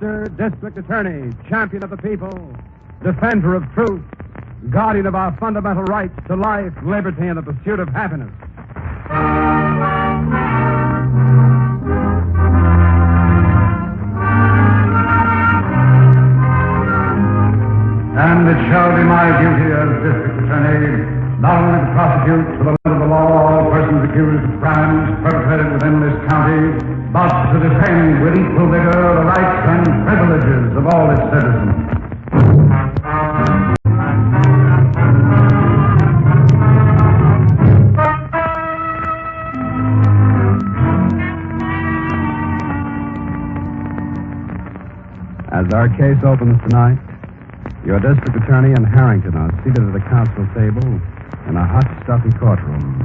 Master District Attorney, champion of the people, defender of truth, guardian of our fundamental rights to life, liberty, and the pursuit of happiness. And it shall be my duty as District Attorney not only to prosecute to the limit of the law all persons accused of crimes perpetrated within this county, but to defend with equal vigor the rights and privileges of all its citizens. As our case opens tonight, your district attorney and Harrington are seated at a council table in a hot, stuffy courtroom.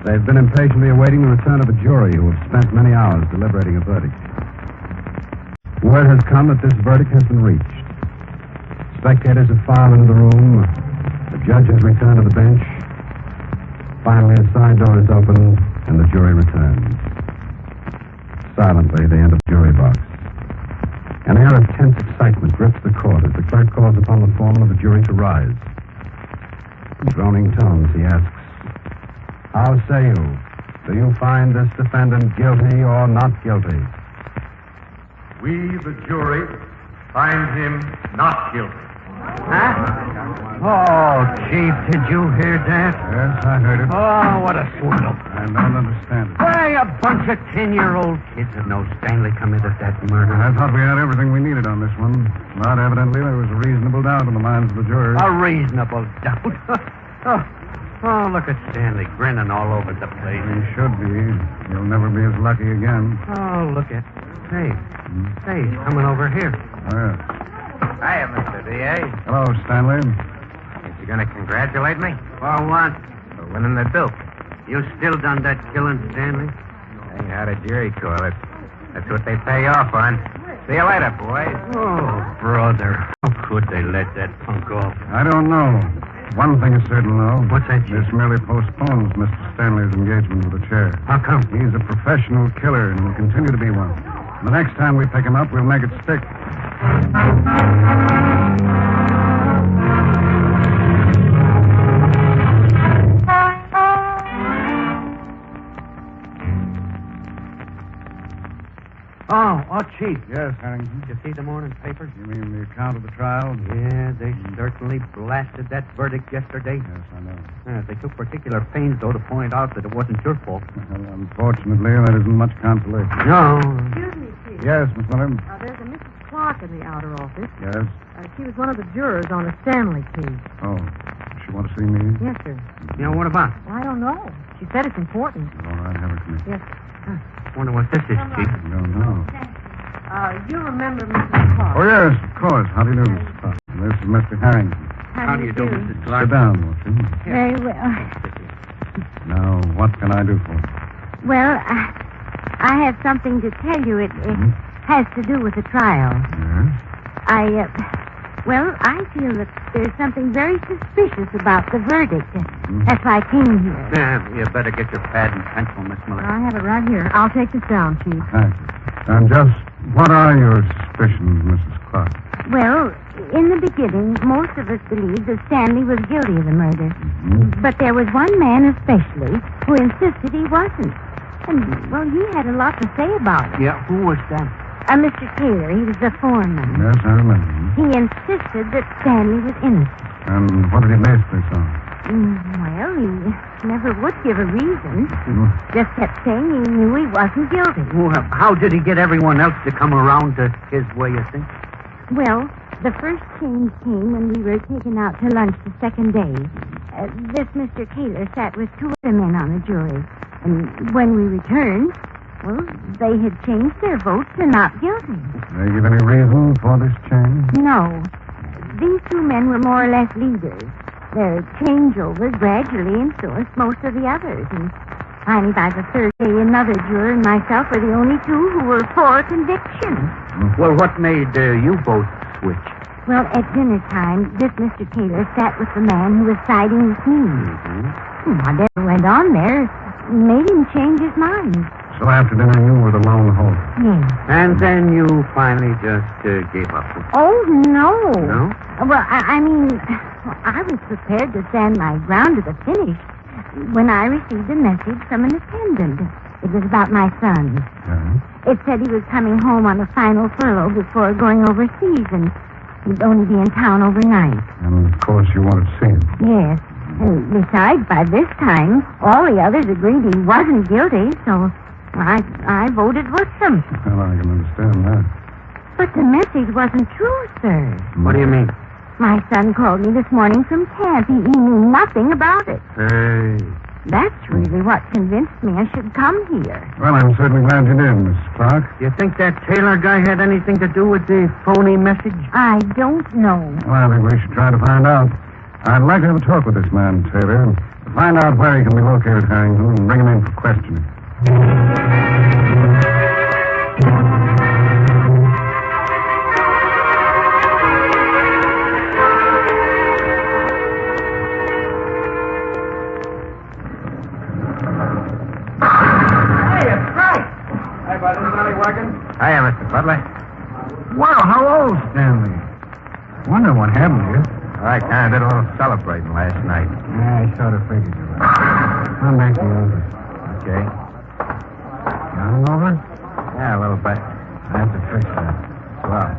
They've been impatiently awaiting the return of a jury who have spent many hours deliberating a verdict. Word has come that this verdict has been reached. Spectators have filed into the room. The judge has returned to the bench. Finally, a side door is opened, and the jury returns. Silently, they enter the jury box. An air of tense excitement grips the court as the clerk calls upon the foreman of the jury to rise. In droning tones, he asks, "How say you? Do you find this defendant guilty or not guilty?" We, the jury, find him not guilty. Huh? Oh, Chief, did you hear that? Yes, I heard it. Oh, what a swindle. I don't understand it. Why, a bunch of 10-year-old kids that know Stanley committed that murder. I thought we had everything we needed on this one. But evidently there was a reasonable doubt in the minds of the jurors. A reasonable doubt. Oh, look at Stanley grinning all over the place. He should be. He'll never be as lucky again. Oh, look at... Hey, he's coming over here. Oh, yeah. Hiya, Mr. D.A. Hello, Stanley. Ain't you going to congratulate me? For what? For winning the Duke. You still done that killing, Stanley? Hey, how did jury call it? That's what they pay off on. See you later, boys. Oh, brother. How could they let that punk off? I don't know. One thing is certain, though. What's that, Chief? This merely postpones Mr. Stanley's engagement with the chair. How come? He's a professional killer and will continue to be one. The next time we pick him up, we'll make it stick. Oh, Chief. Yes, Harrington. Did you see the morning papers? You mean the account of the trial? Yeah, they certainly blasted that verdict yesterday. Yes, I know. They took particular pains, though, to point out that it wasn't your fault. Well, unfortunately, that isn't much consolation. No. Excuse me, Chief. Yes, Miss Miller? There's a Mrs. Clark in the outer office. Yes. She was one of the jurors on a Stanley case. Oh, does she want to see me? Yes, sir. Yeah, what about? Well, I don't know. She said it's important. All right, have her come in. Yes. Wonder what this is, Chief. I don't know. You remember Mrs. Clark? Oh, yes, of course. How do you do, Mrs. Clark? This is Mr. Harrington. How do you do, Mrs. Clark? Sit down, won't you? Very well. Now, what can I do for you? Well, I have something to tell you. It has to do with the trial. Yes? I feel that there's something very suspicious about the verdict. That's why I came here. Yeah, you better get your pad and pencil, Miss Miller. I have it right here. I'll take this down, Chief. Thank you. And just what are your suspicions, Mrs. Clark? Well, in the beginning, most of us believed that Stanley was guilty of the murder. But there was one man especially who insisted he wasn't. And, well, he had a lot to say about it. Yeah, who was that? Mr. Taylor, he was the foreman. Yes, I remember. He insisted that Stanley was innocent. And what did he base this on? Well, he never would give a reason. Just kept saying he knew he wasn't guilty. Well, how did he get everyone else to come around to his way of thinking? Well, the first change came when we were taken out to lunch the second day. This Mr. Taylor sat with two other men on the jury. And when we returned, well, they had changed their vote to not guilty. Did they give any reason for this change? No. These two men were more or less leaders. Their changeover gradually influenced most of the others. And finally, by the third day, another juror and myself were the only two who were for conviction. Well, what made you both switch? Well, at dinner time, this Mr. Taylor sat with the man who was siding with me. Whatever went on there made him change his mind. So after dinner, you were the lone hope. Yes. And then you finally just gave up. Oh, no. No? Well, I mean, I was prepared to stand my ground to the finish when I received a message from an attendant. It was about my son. Yeah. It said he was coming home on a final furlough before going overseas, and he'd only be in town overnight. And, of course, you wanted to see him. Yes. And besides, by this time, all the others agreed he wasn't guilty, so I voted with them. Well, I can understand that. But the message wasn't true, sir. What do you mean? My son called me this morning from camp. He knew nothing about it. Hey. That's really what convinced me I should come here. Well, I'm certainly glad you did, Miss Clark. You think that Taylor guy had anything to do with the phony message? I don't know. Well, I think we should try to find out. I'd like to have a talk with this man, Taylor, to find out where he can be located, Harrington, and bring him in for questioning. Hiya, Mr. Butler. Well, hello, Stanley. Wonder what happened to you. I kind of did a little celebrating last night. Yeah, I sort of figured you were. Come back to the office. Okay. You hungover? Yeah, a little bit. I have to fix that. Well,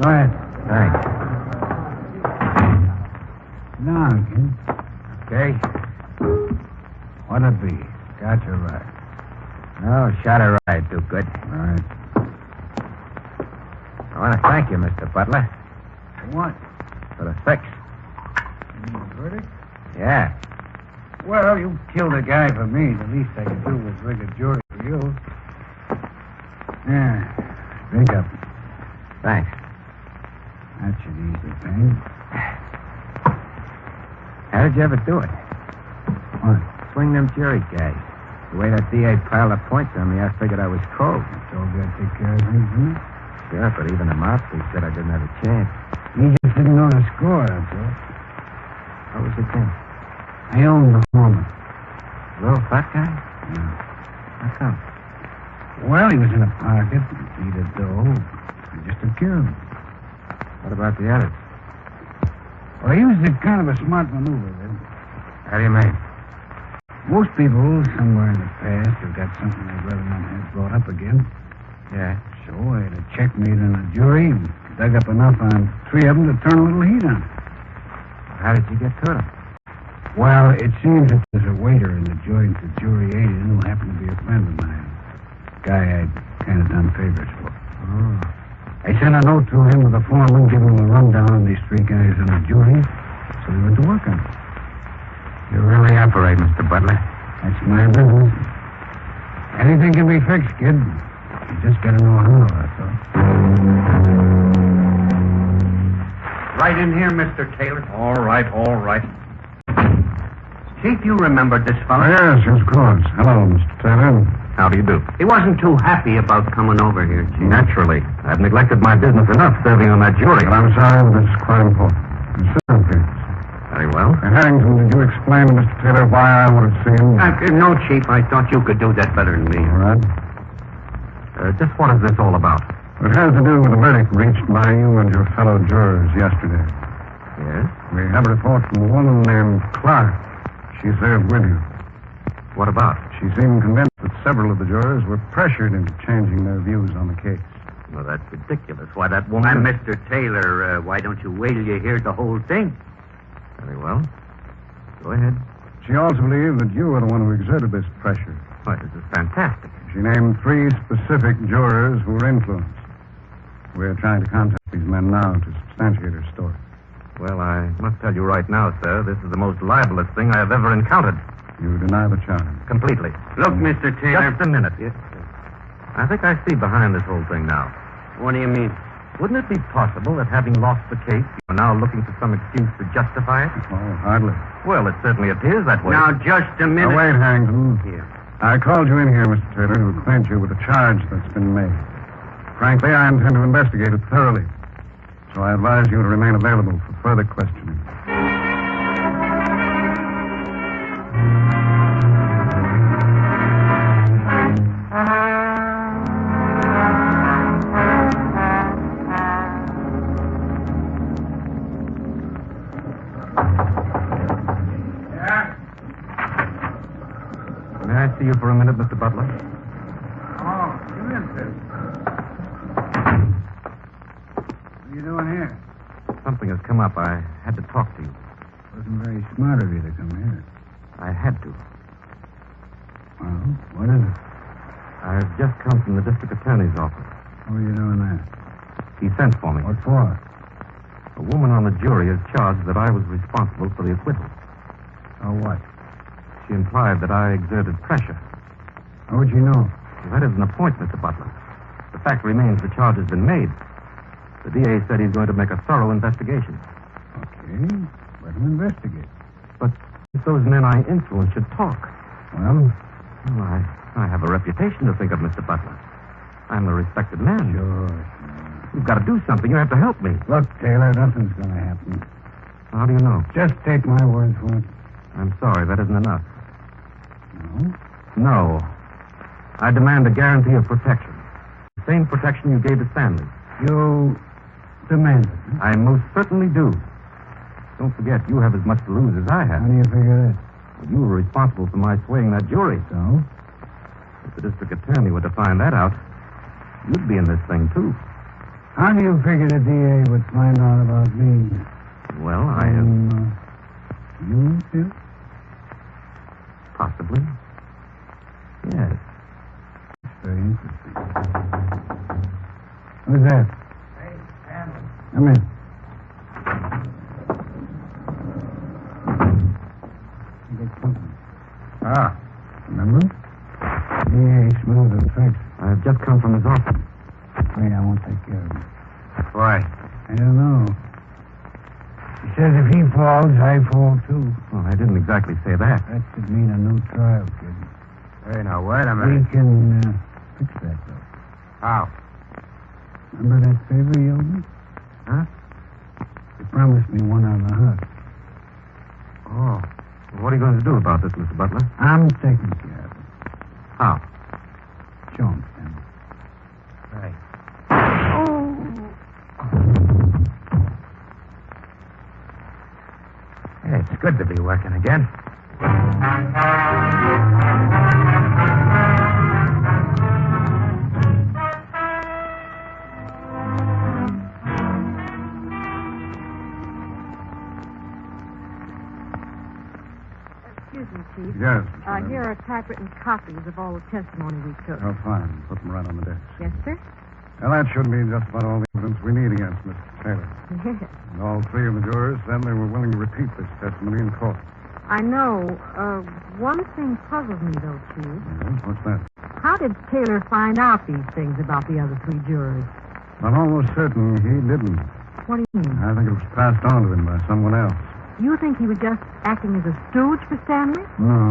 Go ahead. thanks. No, kid. Okay. What'd it be? Got you right. Oh, shot her right, too good. All right. I want to thank you, Mr. Butler, What? for the fix. Verdict? Yeah. Well, you killed a guy for me. The least I could do was rig a jury for you. Yeah. Drink up. Thanks. That should ease the pain. How did you ever do it? What? Swing them jury guys. The way that DA piled up points on me, I figured I was cold. Told you I'd take care of things, didn't I? Sure, but even the mouthpiece said I didn't have a chance. You just didn't know the score, that's all. What was it then? I owned the foreman. Little fat guy? Yeah. How come? Well, he was in a pocket. He'd a dough. I just took care of him. What about the others? Well, he was a kind of a smart maneuver, then. How do you mean? Most people, somewhere in the past, have got something they'd rather not have brought up again. Yeah. So I had a checkmate on the jury and dug up enough on 3 of them to turn a little heat on. How did you get to them? Well, it seems that there's a waiter in the joint the jury ate in who happened to be a friend of mine. Guy I'd kind of done favors for. Oh. I sent a note to him with the foreman giving him a rundown on these 3 guys on the jury, so he went to work on it. You really operate, Mr. Butler. That's my business. Anything can be fixed, kid. You just gotta know how, that's all. Right in here, Mr. Taylor. All right, all right. Chief, you remember this Oh, fellow? yes, of course. Hello, Mr. Taylor. How do you do? He wasn't too happy about coming over here, Chief. Naturally. I've neglected my business enough serving on that jury. But I'm sorry, but it's quite important. Sit, please. Very well. Harrington, did you explain to Mr. Taylor why I wanted to see him? No, Chief, I thought you could do that better than me. All right. Just what is this all about? It has to do with the verdict reached by you and your fellow jurors yesterday. Yes? We have a report from a woman named Clark. She served with you. What about? She seemed convinced that several of the jurors were pressured into changing their views on the case. Well, that's ridiculous. Why, that woman... And Mr. Taylor, why don't you wait till you hear the whole thing? Very well. Go ahead. She also believed that you were the one who exerted this pressure. Why, this is fantastic. She named 3 specific jurors who were influenced. We're trying to contact these men now to substantiate her story. Well, I must tell you right now, sir, this is the most libelous thing I have ever encountered. You deny the charge. Completely. Look, Mr. Taylor. Just a minute. Yes, sir. I think I see behind this whole thing now. What do you mean? Wouldn't it be possible that having lost the case, you are now looking for some excuse to justify it? Oh, hardly. Well, it certainly appears that way. Now, just a minute. Now, wait, Harrington. Here. I called you in here, Mr. Taylor, to acquaint you with the charge that's been made. Frankly, I intend to investigate it thoroughly. So I advise you to remain available for further questioning. see you for a minute, Mr. Butler? Oh, come in, Sid. What are you doing here? Something has come up. I had to talk to you. Wasn't very smart of you to come here. I had to. Well, what is it? I've just come from the district attorney's office. What are you doing there? He sent for me. What for? A woman on the jury has charged that I was responsible for the acquittal. Oh, what? She implied that I exerted pressure. How would you know? Well, that isn't a point, Mr. Butler. The fact remains the charge has been made. The DA said he's going to make a thorough investigation. Okay, let him investigate. But if those men I influenced should talk. Well, I have a reputation to think of, Mr. Butler. I'm a respected man. sure. You've got to do something. You have to help me. Look, Taylor, nothing's going to happen. How do you know? Just take my word for it. I'm sorry, that isn't enough. No? No. I demand a guarantee of protection. The same protection you gave to Stanley. You demand it. Huh? I most certainly do. Don't forget, you have as much to lose as I How have. do you figure that? You were responsible for my swaying that jury. So? If the district attorney were to find that out, you'd be in this thing, too. How do you figure the DA would find out about me? Well, I have... You, too? Possibly. Yes. It's very interesting. Who's that? Hey, Stanley. Come in. You got company. Ah. Remember? DA smelled the effects. I've just come from his office. Wait, I won't take care of him. Why? I don't know. He says if he falls, I fall, too. Well, I didn't exactly say that. That could mean a new trial, kid. Hey, now, wait a We minute. can fix that, though. How? Remember that favor you owed me? Huh? You promised me one on the hook. Oh. Well, what are you going to do about this, Mr. Butler? I'm taking care of it. How? Show him, Stanley. Right. Hey, it's good to be working again. Excuse me, Chief. Yes. Here are typewritten copies of all the testimony we took. Oh, fine. Put them right on the desk. Yes, sir? Well, that should be just about all the evidence we need against Mr. Taylor. Yes. And all three of the jurors said they were willing to repeat this testimony in court. I know. One thing puzzles me, though, Chief. Yes, what's that? How did Taylor find out these things about the other three jurors? I'm almost certain he didn't. What do you mean? I think it was passed on to him by someone else. You think he was just acting as a stooge for Stanley? No,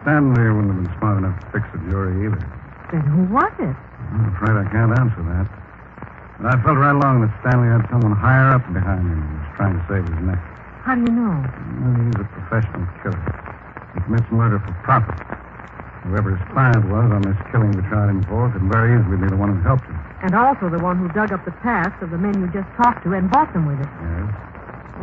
Stanley wouldn't have been smart enough to fix the jury either. Then who was it? I'm afraid I can't answer that. But I felt right along that Stanley had someone higher up behind him who was trying to save his neck. How do you know? Well, he's a professional killer. He commits murder for profit. Whoever his client was on this killing we tried him for could very easily be the one who helped him. And also the one who dug up the past of the men you just talked to and bought them with it. Yes?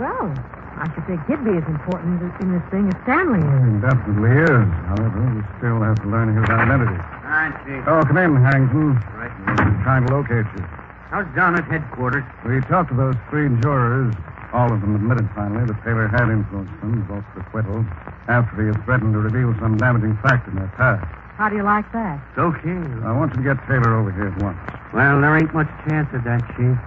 Well, I should think he'd be as important in this thing as Stanley is. He definitely is. However, we still have to learn his identity. Hi, Chief. Oh, come in, Harrington. Right. We're trying to locate you. How's John at headquarters? We talked to those three jurors. All of them admitted finally that Taylor had influenced them, both for acquittal, after he had threatened to reveal some damaging fact in their past. How do you like that? It's okay. I want you to get Taylor over here at once. Well, there ain't much chance of that, Chief.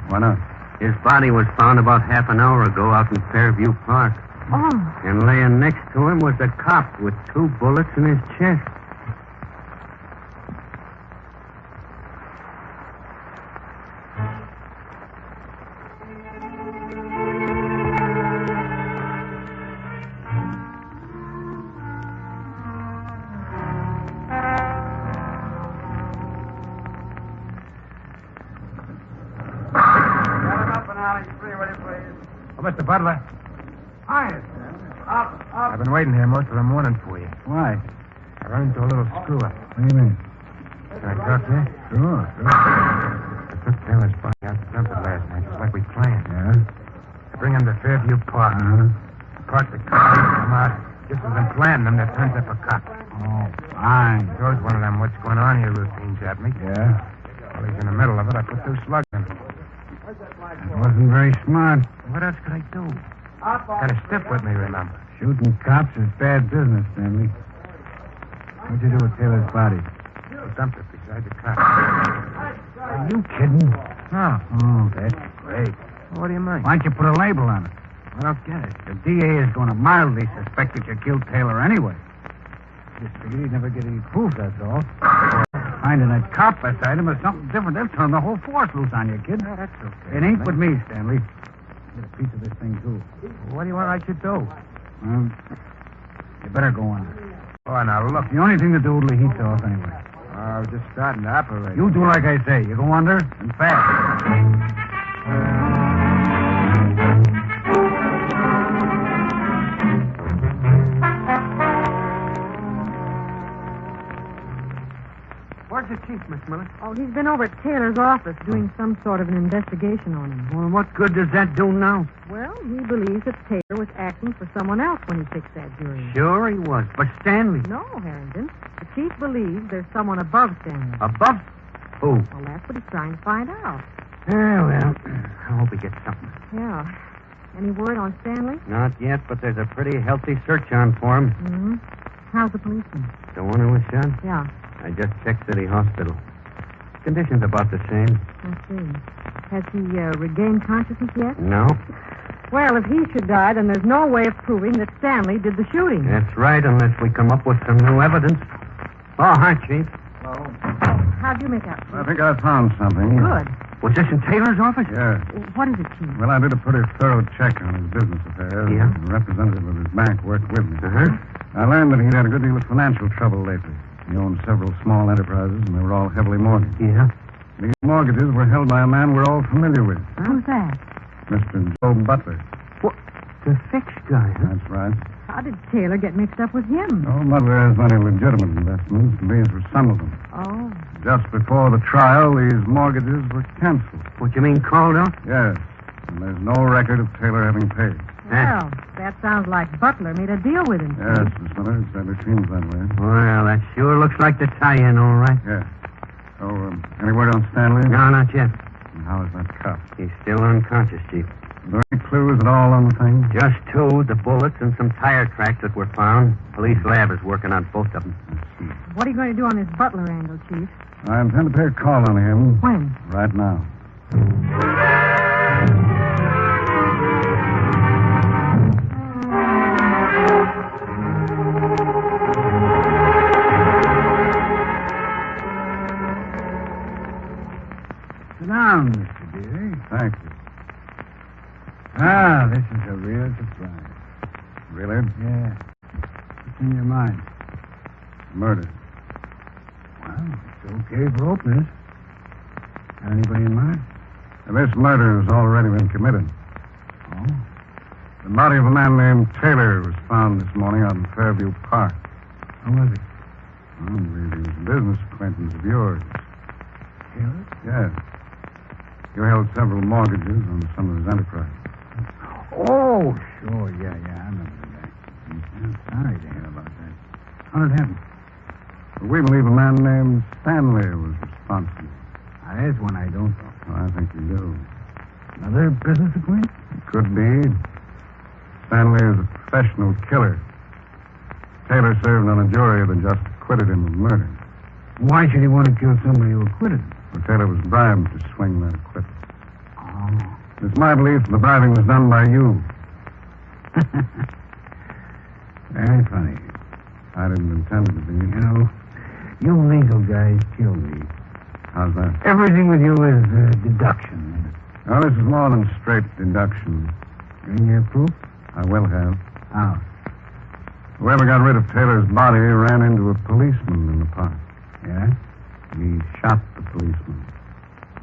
Why not? His body was found about half an hour ago out in Fairview Park. Oh, And laying next to him was a cop with 2 bullets in his chest. Oh, Mr. Butler, Hi. I've been waiting here most of the morning for you. Why? I run into a little screw-up. What do you mean? Can I talk to you? Sure. I took Taylor's body out to dump it last night, just like we planned. Yeah? I bring him to Fairview Park. Uh-huh. Park the car, come out. Just as I'm planning him, there turns up a cop. Oh, Fine. Throws one of them what's going on here routines at me. Yeah? While he's in the middle of it, I put 2 slugs in him. That wasn't very smart. What else could I do? Kind of stiff with me, remember? Shooting cops is bad business, Stanley. What'd you do with Taylor's body? Dumped it beside the car. Are you kidding? No. Oh, that's great. What do you mean? Why don't you put a label on it? I don't get it. The DA is going to mildly suspect that you killed Taylor anyway. Just figured he'd never get any proof, that's all. Finding that cop beside him is something different. They'll turn the whole force loose on you, kid. No, that's okay. It ain't with me, Stanley. Get a piece of this thing, too. What do you want I should do? Well, you better go on. Oh, now look. The only thing to do will be heat off anyway. I was just starting to operate. You do like I say. You go under and fast. Where's the chief, Miss Miller? Oh, he's been over at Taylor's office doing some sort of an investigation on him. Well, what good does that do now? Well, he believes that Taylor was acting for someone else when he picked that jury. Sure he was, but Stanley. No, Harrington. The chief believes there's someone above Stanley. Above? Who? Well, that's what he's trying to find out. Yeah, well, I hope he gets something. Yeah. Any word on Stanley? Not yet, but there's a pretty healthy search on for him. Mm-hmm. How's the policeman? The one who was shot? Yeah, I just checked City Hospital. Conditions about the same. I see. Has he regained consciousness yet? No? Well, if he should die, then there's no way of proving that Stanley did the shooting. That's right, unless we come up with some new evidence. Oh, hi, Chief. How'd you make out? I think I found something. Good. Was this in Taylor's office? Yeah. What is it, Chief? Well, I did a pretty thorough check on his business affairs. Yeah? The representative of his bank worked with me. Uh-huh. I learned that he'd had a good deal of financial trouble lately. He owned several small enterprises, and they were all heavily mortgaged. Yeah? These mortgages were held by a man we're all familiar with, Who's that? Mr. Joe Butler. What? The fixed guy, huh? That's right. How did Taylor get mixed up with him? Joe Butler has many legitimate investments, and these were some of them. Oh. Just before the trial, these mortgages were canceled. What you mean, called out? Yes, and there's no record of Taylor having paid. Well, that sounds like Butler made a deal with him. Yes, Miss Miller, it certainly seems that way. Well, that sure looks like the tie-in, all right. Yes. So, any word on Stanley? No, not yet. And how is that cop? He's still unconscious, Chief. Are there any clues at all on the thing? Just 2, the bullets and some tire tracks that were found. Police lab is working on both of them. What are you going to do on this Butler angle, Chief? I intend to pay a call on him When? right now. Sit down, Mr. Deary. Thank you. Ah, this is a real surprise. Really? Yeah. What's in your mind? Murder. Well, it's okay for openers. Got anybody in mind? This murder has already been committed. Oh? The body of a man named Taylor was found this morning out in Fairview Park. Who was it? I believe he was a business acquaintance of yours. Taylor? Yes. You held several mortgages on some of his enterprises. Oh, sure. Yeah, I remember the guy. I'm sorry to hear about that. How did it happen? We believe a man named Stanley was responsible. Now, there's one I don't know. Well, I think you do. Another business acquaintance? Could be. Stanley is a professional killer. Taylor served on a jury that just acquitted him of murder. Why should he want to kill somebody who acquitted him? Well, Taylor was bribed to swing that acquittal. Oh. It's my belief the bribing was done by you. Very funny. I didn't intend it to be. You know, you legal guys kill me. How's that? Everything with you is deduction. Now, this is more than straight deduction. Any proof? I will have. How? Whoever got rid of Taylor's body ran into a policeman in the park. Yeah? He shot the policeman.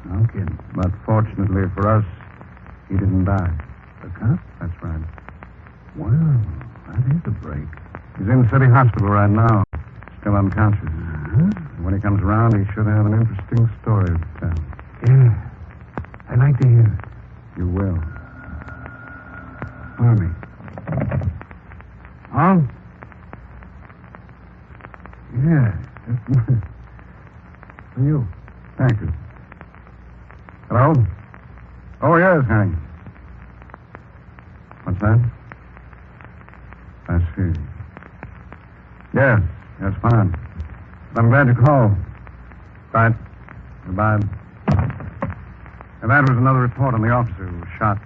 No kidding. But fortunately for us, he didn't die. The cop? That's right. Well, that is a break. He's in City Hospital right now. Still unconscious. Uh-huh. When he comes around, he should have an interesting story to tell. Yeah. I'd like to hear it. You will. Army. Oh? Yeah. Harrington. What's that? I see. Yes, fine. I'm glad you called. Right. Goodbye. And that was another report on the officer who was shot.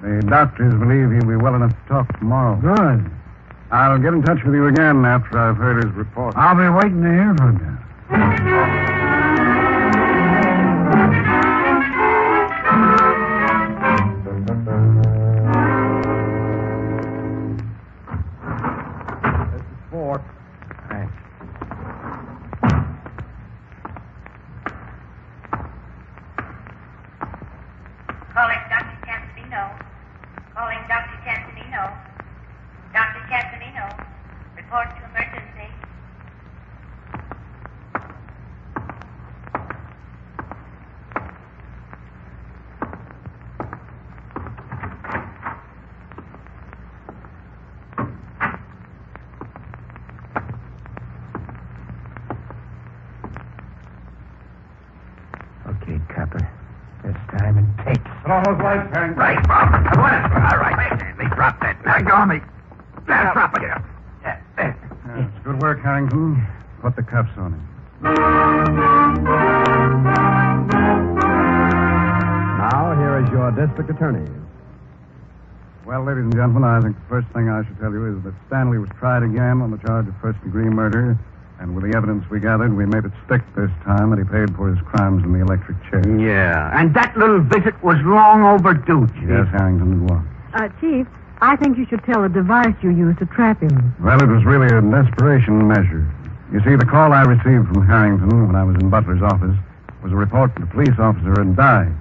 The doctors believe he'll be well enough to talk tomorrow. Good. I'll get in touch with you again after I've heard his report. I'll be waiting to hear from you. This is Fort. Thanks. Calling Dr. Cancelino. Calling Dr. Cancelino. Dr. Cancelino. Report to emergency. Okay, Copper. This time and take. Put on those lights, Harrington. Right, Bob. I want it. All right. Stanley, drop that. Let go of me. Drop it. Yes, good work, Harrington. Put the cuffs on him. Now, here is your district attorney. Well, ladies and gentlemen, I think the first thing I should tell you is that Stanley was tried again on the charge of first-degree murder, and with the evidence we gathered, we made it stick this time that he paid for his crimes in the electric chair. Yeah, and that little visit was long overdue, Chief. Yes, Harrington, it was. Chief, I think you should tell the device you used to trap him. Well, it was really a desperation measure. You see, the call I received from Harrington when I was in Butler's office was a report that the police officer had died.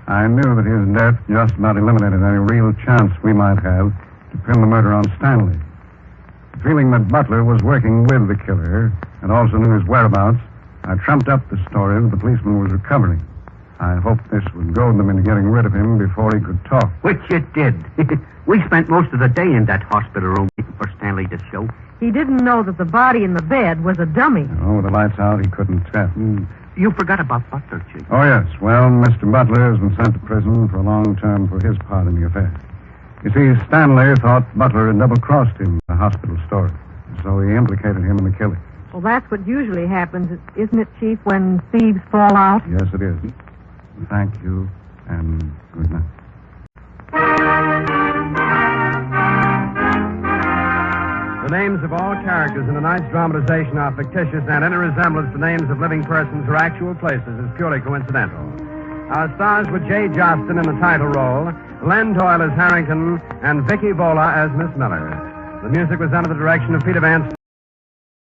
I knew that his death just about eliminated any real chance we might have to pin the murder on Stanley. Feeling that Butler was working with the killer and also knew his whereabouts, I trumped up the story that the policeman was recovering. I hoped this would goad them into getting rid of him before he could talk. Which it did. We spent most of the day in that hospital room waiting for Stanley to show. He didn't know that the body in the bed was a dummy. Oh, with the lights out, he couldn't tell. You forgot about Butler, Chief. Oh, yes. Well, Mr. Butler has been sent to prison for a long term for his part in the affair. You see, Stanley thought Butler had double-crossed him in the hospital story, so he implicated him in the killing. Well, that's what usually happens, isn't it, Chief, when thieves fall out? Yes, it is. Thank you, and good night. The names of all characters in tonight's dramatization are fictitious, and any resemblance to names of living persons or actual places is purely coincidental. Our stars were Jay Jostin in the title role, Len Doyle as Harrington, and Vicky Vola as Miss Miller. The music was under the direction of Peter Van